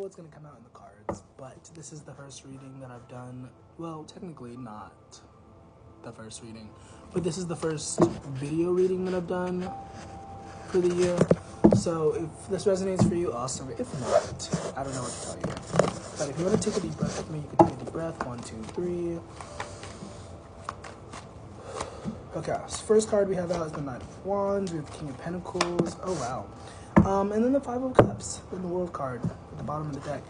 what's going to come out in the cards, but this is the first reading that I've done. Well, technically not the first reading, but this is the first video reading that I've done for the year. So if this resonates for you, awesome. If not, I don't know what to tell you. But if you want to take a deep breath with me, you can take a deep breath. 1, 2, 3. Okay, so first card we have out is the Knight of Wands. We have the King of Pentacles. Oh, wow. And then the Five of Cups, then the World card at the bottom of the deck.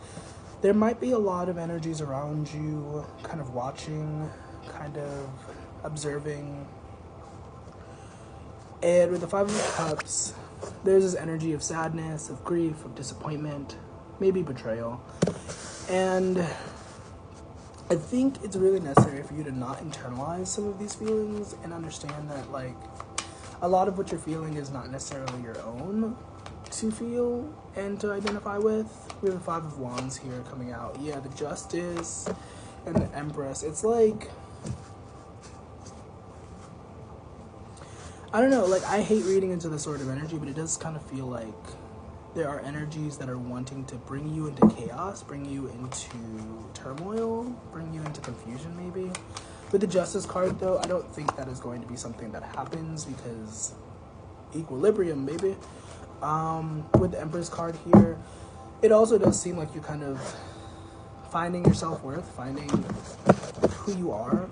There might be a lot of energies around you, kind of watching, kind of observing. And with the Five of Cups, there's this energy of sadness, of grief, of disappointment, maybe betrayal. And I think it's really necessary for you to not internalize some of these feelings and understand that, like, a lot of what you're feeling is not necessarily your own to feel and to identify with. We have the Five of Wands here coming out. Yeah, the Justice and the Empress. It's like, I don't know, like, I hate reading into the sort of energy, but it does kind of feel like there are energies that are wanting to bring you into chaos, bring you into turmoil, bring you into confusion maybe. With the Justice card though, I don't think that is going to be something that happens because equilibrium maybe. With the Empress card here, it also does seem like you're kind of finding your self-worth, finding who you are.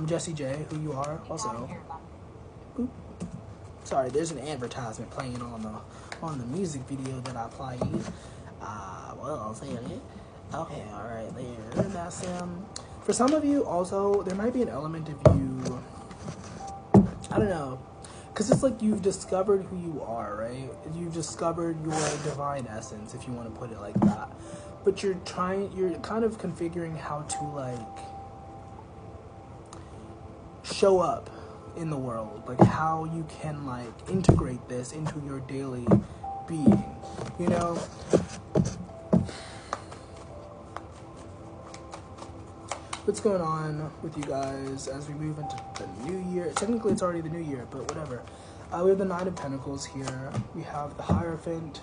Jessie J, who you are also. Oop. Sorry, there's an advertisement playing on the music video that I played. Well, I'll say it. Okay, all right, there. That's for some of you also, there might be an element of you, I don't know, because it's like you've discovered who you are, right? You've discovered your divine essence, if you want to put it like that. But you're kind of configuring how to, like, show up in the world, like how you can, like, integrate this into your daily being, you know? What's going on with you guys as we move into the new year? Technically it's already the new year, but whatever. We have the Nine of Pentacles here. We have the Hierophant.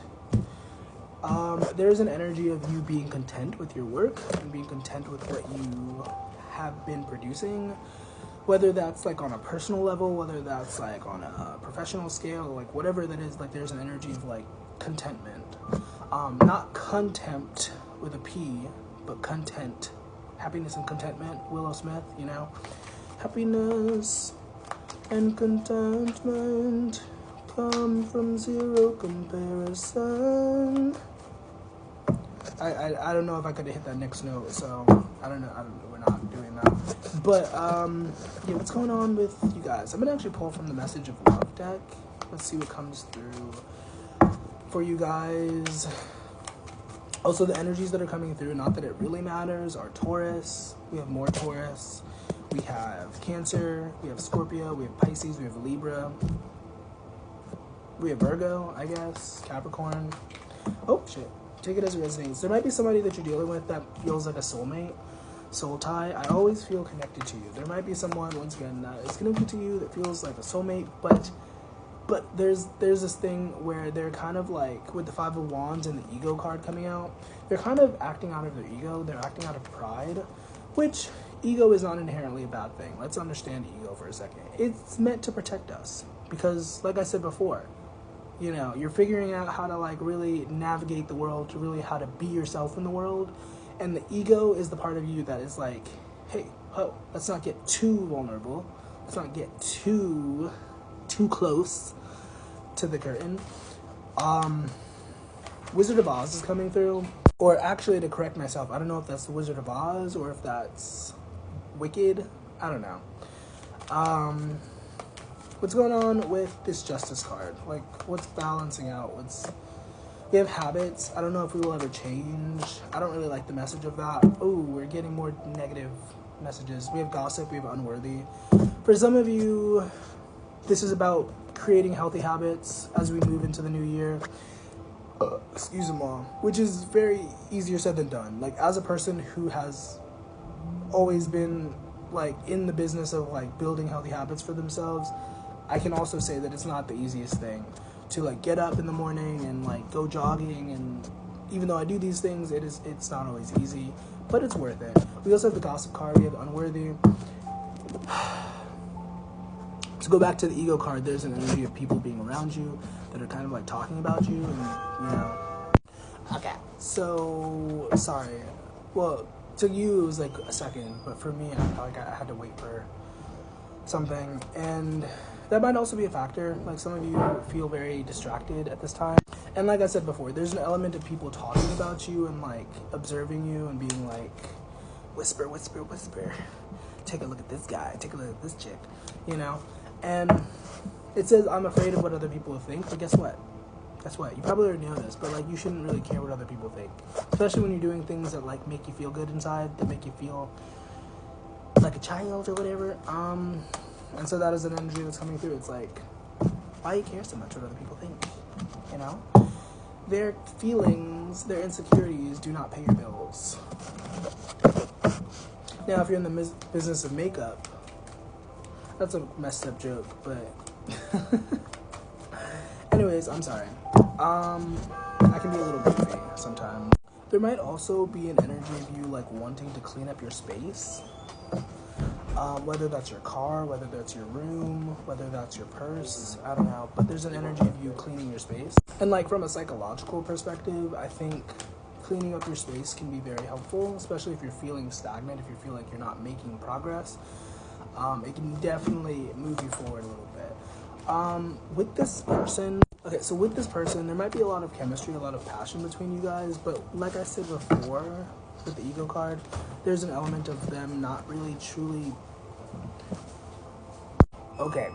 There's an energy of you being content with your work and being content with what you have been producing, whether that's like on a personal level, whether that's like on a professional scale, like whatever that is. Like there's an energy of like contentment, not contempt with a P, but content. Happiness and contentment, Willow Smith, you know? Happiness and contentment come from zero comparison. I don't know if I could hit that next note, so I don't know, we're not doing that. But, yeah, what's going on with you guys? I'm gonna actually pull from the Message of Love deck. Let's see what comes through for you guys. Also, the energies that are coming through, not that it really matters, are Taurus. We have more Taurus. We have Cancer. We have Scorpio. We have Pisces. We have Libra. We have Virgo, I guess. Capricorn. Oh, shit. Take it as it resonates. There might be somebody that you're dealing with that feels like a soulmate, soul tie. I always feel connected to you. There might be someone, once again, that is connected to you that feels like a soulmate, but there's this thing where they're kind of like, with the Five of Wands and the Ego card coming out, they're kind of acting out of their ego. They're acting out of pride, which ego is not inherently a bad thing. Let's understand ego for a second. It's meant to protect us because, like I said before, you know, you're figuring out how to, like, really navigate the world, to really how to be yourself in the world. And the ego is the part of you that is like, hey, let's not get too vulnerable. Let's not get too close to the curtain. Wizard of Oz is coming through. Or actually, to correct myself, I don't know if that's the Wizard of Oz or if that's Wicked. I don't know. What's going on with this Justice card? Like, what's balancing out? We have habits. I don't know if we will ever change. I don't really like the message of that. Oh, we're getting more negative messages. We have gossip. We have unworthy. For some of you, this is about creating healthy habits as we move into the new year. Excuse me, Mom. Which is very easier said than done. Like, as a person who has always been, like, in the business of, like, building healthy habits for themselves, I can also say that it's not the easiest thing to, like, get up in the morning and, like, go jogging and even though I do these things, it's not always easy, but it's worth it. We also have the gossip card. We have the unworthy. To go back to the ego card, there's an energy of people being around you that are kind of like talking about you, and Okay, so sorry. Well, to you it was like a second, but for me, I had to wait for something, and that might also be a factor. Like, some of you feel very distracted at this time, and like I said before, there's an element of people talking about you and like observing you and being like, whisper, whisper, whisper. Take a look at this guy. Take a look at this chick. And it says, I'm afraid of what other people think, but guess what? You probably already know this, but like, you shouldn't really care what other people think, especially when you're doing things that like make you feel good inside, that make you feel like a child or whatever. And so that is an energy that's coming through. It's like, why you care so much what other people think? Their feelings, their insecurities do not pay your bills. Now, if you're in the business of makeup, that's a messed up joke, but anyways, I'm sorry. I can be a little goofy sometimes. There might also be an energy of you like wanting to clean up your space. Whether that's your car, whether that's your room, whether that's your purse, I don't know. But there's an energy of you cleaning your space. And like, from a psychological perspective, I think cleaning up your space can be very helpful, especially if you're feeling stagnant, if you feel like you're not making progress. It can definitely move you forward a little bit. With this person, there might be a lot of chemistry, a lot of passion between you guys, but like I said before, with the ego card, there's an element of them not really truly... Okay,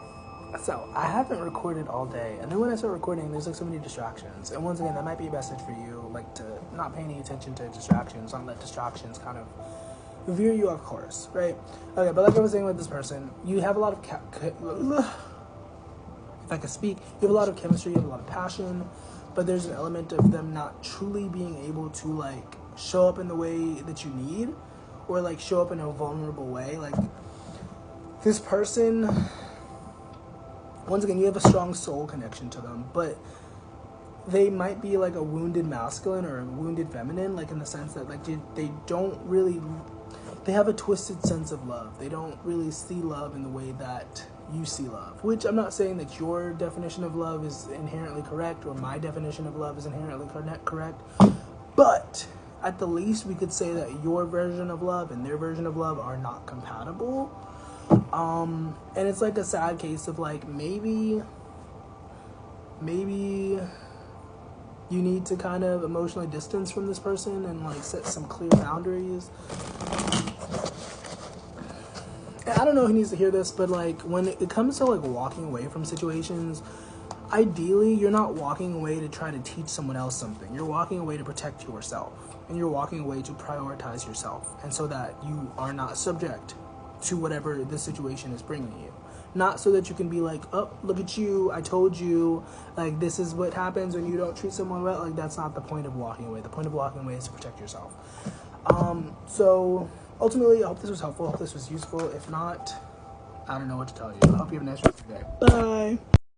so I haven't recorded all day, and then when I start recording, there's like so many distractions, and once again, that might be a message for you, like, to not pay any attention to distractions, not let distractions kind of veer you off course, right? Okay, but like I was saying with this person, you have a lot of if I could speak, you have a lot of chemistry, you have a lot of passion, but there's an element of them not truly being able to like show up in the way that you need, or like show up in a vulnerable way. Like, this person, once again, you have a strong soul connection to them, but they might be like a wounded masculine or a wounded feminine, like in the sense that like they don't really, they have a twisted sense of love. They don't really see love in the way that you see love, which I'm not saying that your definition of love is inherently correct or my definition of love is inherently correct, but at the least we could say that your version of love and their version of love are not compatible. And it's like a sad case of like, maybe you need to kind of emotionally distance from this person and like set some clear boundaries. I don't know who needs to hear this, but like, when it comes to like walking away from situations, ideally you're not walking away to try to teach someone else something. You're walking away to protect yourself, and you're walking away to prioritize yourself, and so that you are not subject to whatever the situation is bringing you. Not so that you can be like, oh, look at you, I told you, like, this is what happens when you don't treat someone well. Like, that's not the point of walking away. The point of walking away is to protect yourself. So ultimately, I hope this was helpful. I hope this was useful. If not, I don't know what to tell you. I hope you have a nice rest of your day. Bye.